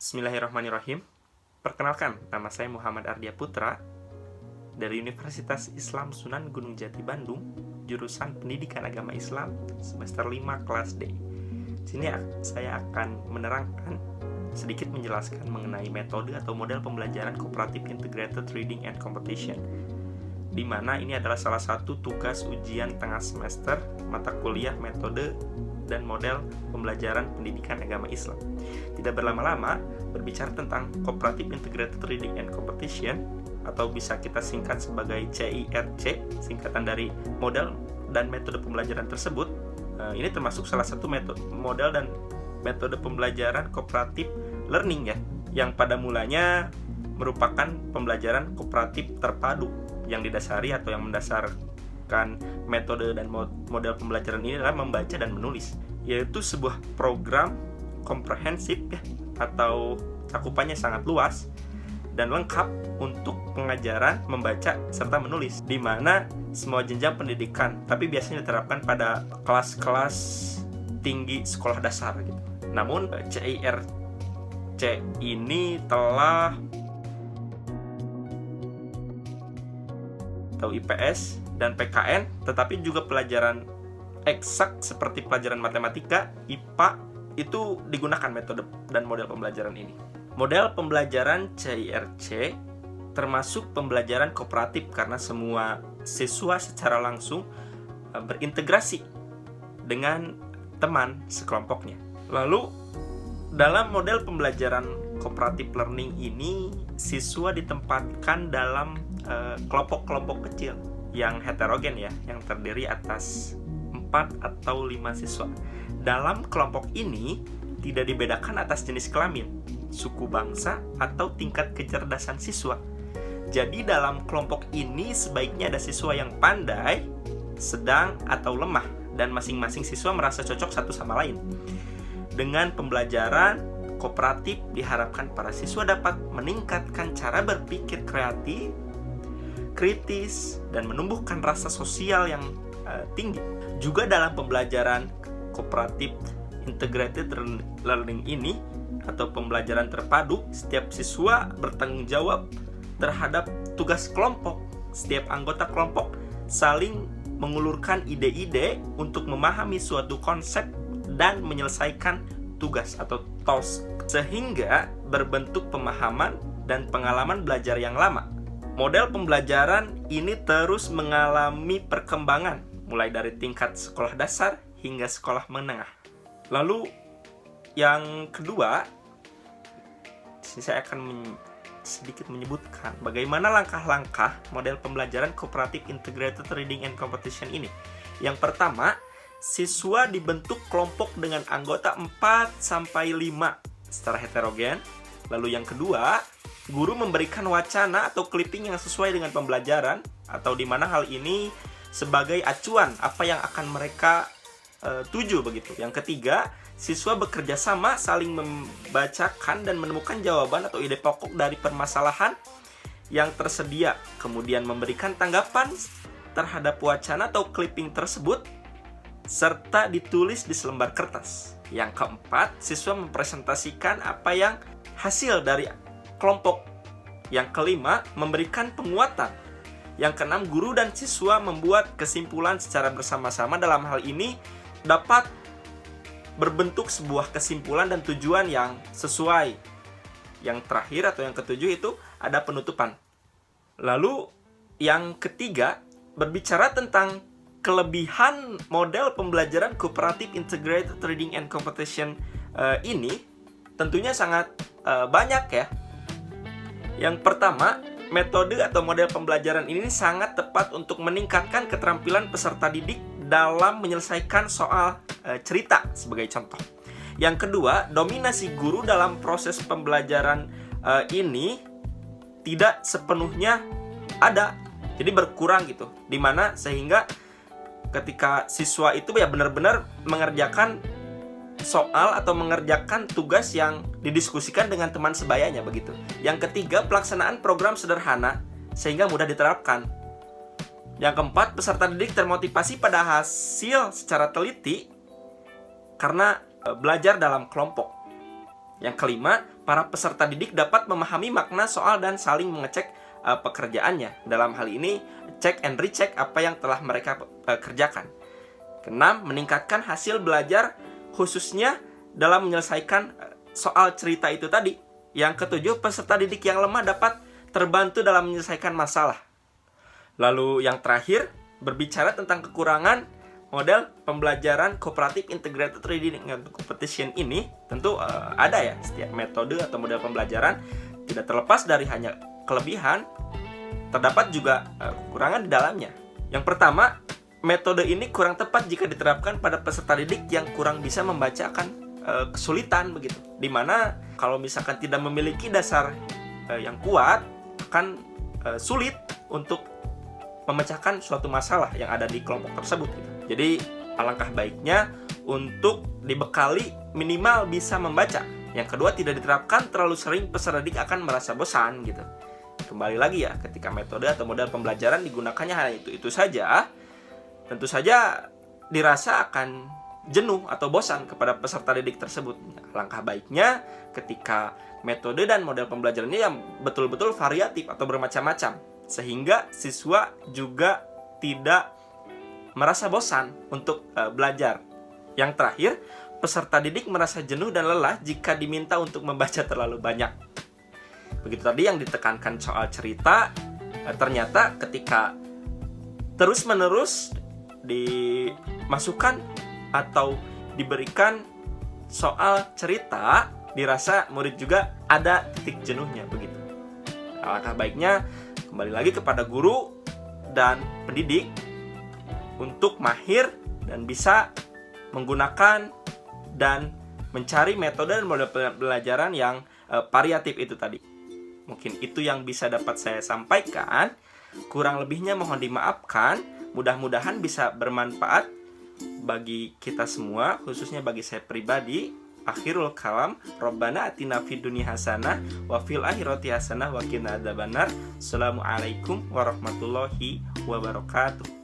Bismillahirrahmanirrahim. Perkenalkan, nama saya Muhammad Ardia Putra dari Universitas Islam Sunan Gunung Jati Bandung, jurusan Pendidikan Agama Islam semester 5 kelas D. Di sini saya akan menerangkan sedikit menjelaskan mengenai metode atau model pembelajaran Cooperative Integrated Reading and Competition, di mana ini adalah salah satu tugas ujian tengah semester mata kuliah metode dan model pembelajaran pendidikan agama Islam. Tidak berlama-lama, berbicara tentang Cooperative Integrated Reading and Competition, atau bisa kita singkat sebagai CIRC, singkatan dari model dan metode pembelajaran tersebut. Ini termasuk salah satu model dan metode pembelajaran cooperative learning yang pada mulanya merupakan pembelajaran kooperatif terpadu yang didasari atau yang mendasarkan metode dan model pembelajaran ini adalah membaca dan menulis, yaitu sebuah program komprehensif atau cakupannya sangat luas dan lengkap untuk pengajaran membaca serta menulis, di mana semua jenjang pendidikan, tapi biasanya diterapkan pada kelas-kelas tinggi sekolah dasar gitu. Namun CIRC ini telah atau IPS dan PKN, tetapi juga pelajaran eksak seperti pelajaran matematika, IPA itu digunakan metode dan model pembelajaran ini. Model pembelajaran CIRC termasuk pembelajaran kooperatif karena semua siswa secara langsung berintegrasi dengan teman sekelompoknya. Lalu dalam model pembelajaran cooperative learning ini, siswa ditempatkan dalam kelompok-kelompok kecil yang heterogen yang terdiri atas 4 atau 5 siswa. Dalam kelompok ini tidak dibedakan atas jenis kelamin, suku bangsa, atau tingkat kecerdasan siswa. Jadi dalam kelompok ini sebaiknya ada siswa yang pandai, sedang, atau lemah, dan masing-masing siswa merasa cocok satu sama lain. Dengan pembelajaran kooperatif diharapkan para siswa dapat meningkatkan cara berpikir kreatif, kritis, dan menumbuhkan rasa sosial yang tinggi. Juga dalam pembelajaran Cooperative Integrated Learning ini atau pembelajaran terpadu, setiap siswa bertanggung jawab terhadap tugas kelompok. Setiap anggota kelompok saling mengulurkan ide-ide untuk memahami suatu konsep dan menyelesaikan tugas atau task, sehingga berbentuk pemahaman dan pengalaman belajar yang lama. Model pembelajaran ini terus mengalami perkembangan, mulai dari tingkat sekolah dasar hingga sekolah menengah. Lalu yang kedua, saya akan sedikit menyebutkan bagaimana langkah-langkah model pembelajaran Cooperative Integrated Reading and Competition ini. Yang pertama, siswa dibentuk kelompok dengan anggota 4-5 secara heterogen. Lalu yang kedua, guru memberikan wacana atau clipping yang sesuai dengan pembelajaran, atau di mana hal ini sebagai acuan apa yang akan mereka tuju begitu. Yang ketiga, siswa bekerja sama saling membacakan dan menemukan jawaban atau ide pokok dari permasalahan yang tersedia, kemudian memberikan tanggapan terhadap wacana atau clipping tersebut serta ditulis di selembar kertas. Yang keempat, siswa mempresentasikan apa yang hasil dari kelompok. Yang kelima, memberikan penguatan. Yang keenam, guru dan siswa membuat kesimpulan secara bersama-sama. Dalam hal ini dapat berbentuk sebuah kesimpulan dan tujuan yang sesuai. Yang terakhir atau yang ketujuh itu ada penutupan. Lalu yang ketiga, berbicara tentang kelebihan model pembelajaran Cooperative Integrated Reading and Competition ini tentunya sangat banyak ya. Yang pertama, metode atau model pembelajaran ini sangat tepat untuk meningkatkan keterampilan peserta didik dalam menyelesaikan soal cerita sebagai contoh. Yang kedua, dominasi guru dalam proses pembelajaran ini tidak sepenuhnya ada, jadi berkurang gitu. Dimana sehingga ketika siswa itu benar-benar mengerjakan soal atau mengerjakan tugas yang didiskusikan dengan teman sebayanya begitu. Yang ketiga, pelaksanaan program sederhana sehingga mudah diterapkan. Yang keempat, peserta didik termotivasi pada hasil secara teliti karena belajar dalam kelompok. Yang kelima, para peserta didik dapat memahami makna soal dan saling mengecek pekerjaannya. Dalam hal ini, check and recheck apa yang telah mereka kerjakan. Keenam, meningkatkan hasil belajar khususnya dalam menyelesaikan soal cerita itu tadi. Yang ketujuh, peserta didik yang lemah dapat terbantu dalam menyelesaikan masalah. Lalu yang terakhir, berbicara tentang kekurangan model pembelajaran kooperatif integrated reading and competition ini, tentu ada ya, setiap metode atau model pembelajaran tidak terlepas dari hanya kelebihan, terdapat juga kekurangan di dalamnya. Yang pertama, metode ini kurang tepat jika diterapkan pada peserta didik yang kurang bisa membaca akan kesulitan begitu. Dimana kalau misalkan tidak memiliki dasar yang kuat, akan sulit untuk memecahkan suatu masalah yang ada di kelompok tersebut gitu. Jadi alangkah baiknya untuk dibekali minimal bisa membaca. Yang kedua, tidak diterapkan terlalu sering, peserta didik akan merasa bosan gitu. Kembali lagi ya, ketika metode atau model pembelajaran digunakannya hanya itu saja, tentu saja dirasa akan jenuh atau bosan kepada peserta didik tersebut. Alangkah baiknya ketika metode dan model pembelajarannya yang betul-betul variatif atau bermacam-macam, sehingga siswa juga tidak merasa bosan untuk belajar. Yang terakhir, peserta didik merasa jenuh dan lelah jika diminta untuk membaca terlalu banyak. Begitu tadi yang ditekankan soal cerita, ternyata ketika terus-menerus dimasukkan atau diberikan soal cerita, dirasa murid juga ada titik jenuhnya begitu. Alangkah baiknya kembali lagi kepada guru dan pendidik untuk mahir dan bisa menggunakan dan mencari metode dan model pembelajaran yang variatif itu tadi. Mungkin itu yang bisa dapat saya sampaikan. Kurang lebihnya mohon dimaafkan. Mudah-mudahan bisa bermanfaat bagi kita semua, khususnya bagi saya pribadi. Akhirul kalam, Rabbana atina fid dunya hasanah wa fil akhirati hasanah wa qina adzabannar. Assalamualaikum warahmatullahi wabarakatuh.